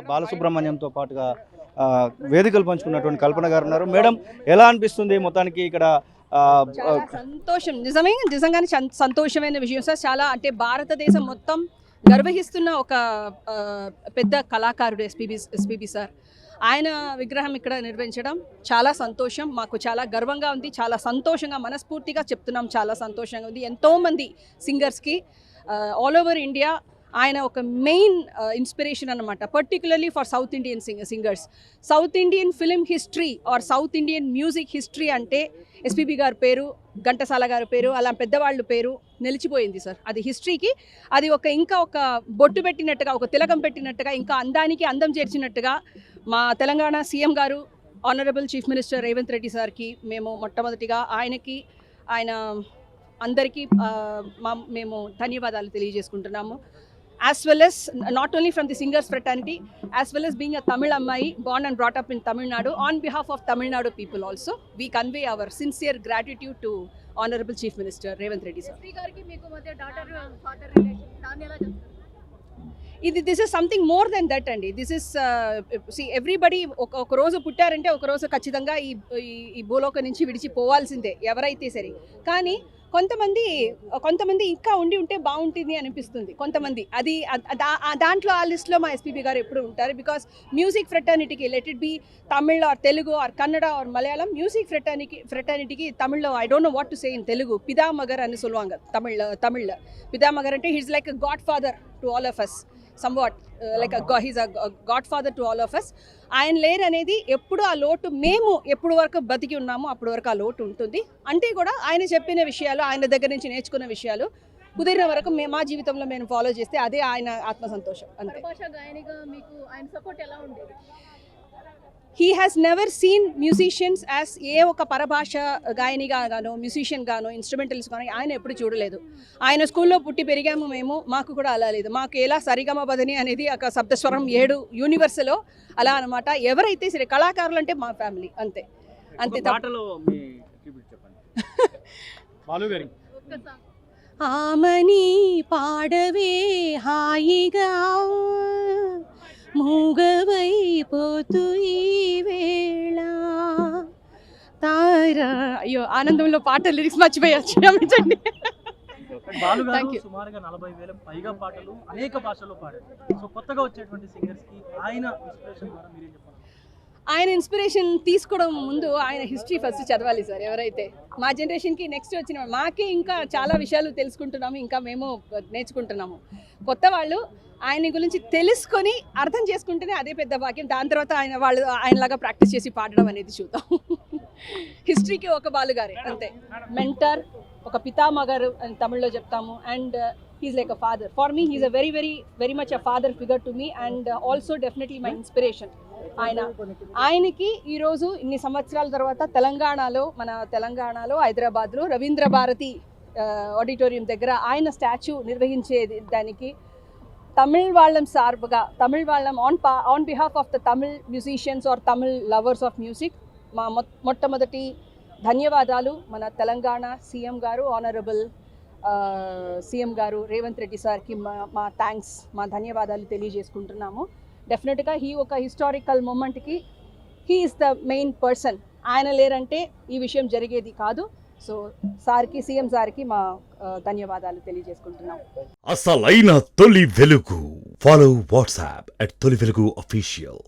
బాలసుబ్రహ్మణ్యంతో పాటుగా వేదికలు పంచుకున్నటువంటి కల్పన గారు ఉన్నారు. మేడం, ఎలా అనిపిస్తుంది మొత్తానికి ఇక్కడ? చాలా సంతోషం, నిజంగానే సంతోషమైన విషయం సార్. చాలా అంటే భారతదేశం మొత్తం గర్వహిస్తున్న ఒక పెద్ద కళాకారుడు ఎస్పీబీ సార్. ఆయన విగ్రహం ఇక్కడ నిర్వహించడం చాలా సంతోషం, మాకు చాలా గర్వంగా ఉంది, చాలా సంతోషంగా మనస్ఫూర్తిగా చెప్తున్నాం. చాలా సంతోషంగా ఉంది. ఎంతోమంది సింగర్స్కి ఆల్ ఓవర్ ఇండియా ఆయన ఒక మెయిన్ ఇన్స్పిరేషన్ అన్నమాట, particularly for south Indian singers. South Indian film history or south Indian music history అంటే ఎస్పీబీ గారి పేరు, ఘంటసాల గారి పేరు, అలా పెద్దవాళ్ళ పేరు నిలిచిపోయింది సార్. అది హిస్టరీకి అది ఇంకా ఒక బొట్టు పెట్టినట్టుగా, ఒక తిలకం పెట్టినట్టుగా, ఇంకా అందానికి అందం చేర్చినట్టుగా మా తెలంగాణ సీఎం గారు honourable chief minister Revanth Reddy సార్కి మేము మొట్టమొదటిగా ఆయన అందరికీ మేము ధన్యవాదాలు తెలియజేసుకుంటున్నాము. As well as not only from the singers fraternity, as well as being a Tamil Ammai born and brought up in Tamil Nadu, on behalf of Tamil Nadu people also, we convey our sincere gratitude to Honorable Chief Minister Revanth Reddy sir. This is something more than that అండి. This is see everybody ఒక రోజు పుట్టారంటే ఒక రోజు ఖచ్చితంగా ఈ భూలోకం నుంచి విడిచిపోవాల్సిందే ఎవరైతే సరే. కానీ కొంతమంది ఇంకా ఉంటే బాగుంటుంది అనిపిస్తుంది కొంతమంది. అది దాంట్లో ఆ లిస్ట్లో మా ఎస్పీబీ గారు ఎప్పుడు ఉంటారు. బికాస్ మ్యూజిక్ ఫ్రెటర్నిటీకి, let it be Tamil or Telugu or Kannada or Malayalam, music ఫ్రెటర్నిటీకి తమిళ్లో I don't know what to say in Telugu, పితామగర్ అని சொல்லுவாங்க తమిళ్లో. పితామగర్ అంటే he's like a godfather to all of us, somewhat like he's a godfather to all of us. ఆయన లేరు అనేది ఎప్పుడు ఆ లోటు మేము ఎప్పుడు వరకు బతికి ఉన్నామో అప్పటి వరకు ఆ లోటు ఉంటుంది. అంటే కూడా ఆయన చెప్పిన విషయాలు, ఆయన దగ్గర నుంచి నేర్చుకున్న విషయాలు కుదిరిన వరకు మా జీవితంలో మేము ఫాలో చేస్తే అదే ఆయన ఆత్మసంతోషం అంతే. He has never seen musicians as ఒక పరభాష గాయనిగా గానో, మ్యూజిషియన్ గానో, ఇన్స్ట్రుమెంటల్స్ గానో ఆయన ఎప్పుడు చూడలేదు. ఆయన స్కూల్లో పుట్టి పెరిగాము మేము, మాకు కూడా అలా లేదు. మాకు ఎలా సరిగమ బదని అనేది ఒక సప్తస్వరం 7 యూనివర్స్లో అలా అనమాట. ఎవరైతే సరే కళాకారులు అంటే మా ఫ్యామిలీ అంతే. ఆమని పాడవే హాయిగా మూగవైపోతూ ఈ వేళ తారా. అయ్యో, ఆనందంలో పాట లిరిక్స్ మర్చిపోయచ్చు, క్షమించండి. సుమారుగా 40,000 పైగా పాటలు అనేక భాషల్లో పాడారు. సో కొత్తగా వచ్చేటువంటి సింగర్స్ కి ఆయన ఇన్స్పిరేషన్ ద్వారా మీరేం చెప్పాలి? ఆయన ఇన్స్పిరేషన్ తీసుకోవడం ముందు ఆయన హిస్టరీ ఫస్ట్ చదవాలి సార్. ఎవరైతే మా జనరేషన్కి నెక్స్ట్ వచ్చిన మాకే ఇంకా చాలా విషయాలు తెలుసుకుంటున్నాము, ఇంకా మేము నేర్చుకుంటున్నాము. కొత్త వాళ్ళు ఆయన గురించి తెలుసుకొని అర్థం చేసుకుంటేనే అదే పెద్ద భాగ్యం. దాని తర్వాత ఆయనలాగా ప్రాక్టీస్ చేసి పాడడం అనేది చూద్దాం. హిస్టరీకి ఒక బాలుగారే అంతే, మెంటర్, ఒక పితామగర్ అని తమిళ్లో చెప్తాము. And he's like a father for me. He's a very very very much a father figure to me and also definitely my inspiration. ఆయనకి ఈరోజు ఇన్ని సంవత్సరాల తర్వాత మన తెలంగాణలో హైదరాబాద్లో రవీంద్ర భారతి ఆడిటోరియం దగ్గర ఆయన స్టాచ్యూ నిర్వహించేది దానికి తమిళ్ వాళ్ళం సార్బుగా, తమిళ్ వాళ్ళం on behalf of the Tamil musicians or Tamil lovers of music మా మొట్టమొదటి ధన్యవాదాలు మన తెలంగాణ సీఎం గారు, ఆనరబుల్ సీఎం గారు రేవంత్ రెడ్డి సార్కి మా థ్యాంక్స్, మా ధన్యవాదాలు తెలియజేసుకుంటున్నాము. డెఫినెట్గా ఒక హిస్టారికల్ మూమెంట్కి he is the main person. ఆయన లేరంటే ఈ విషయం జరిగేది కాదు. సో సార్కి, సీఎం సార్కి మా ధన్యవాదాలు తెలియజేసుకుంటున్నాం. అసలైన తొలి వెలుగు. ఫాలో వాట్సాప్ @తొలి వెలుగు అఫీషియల్.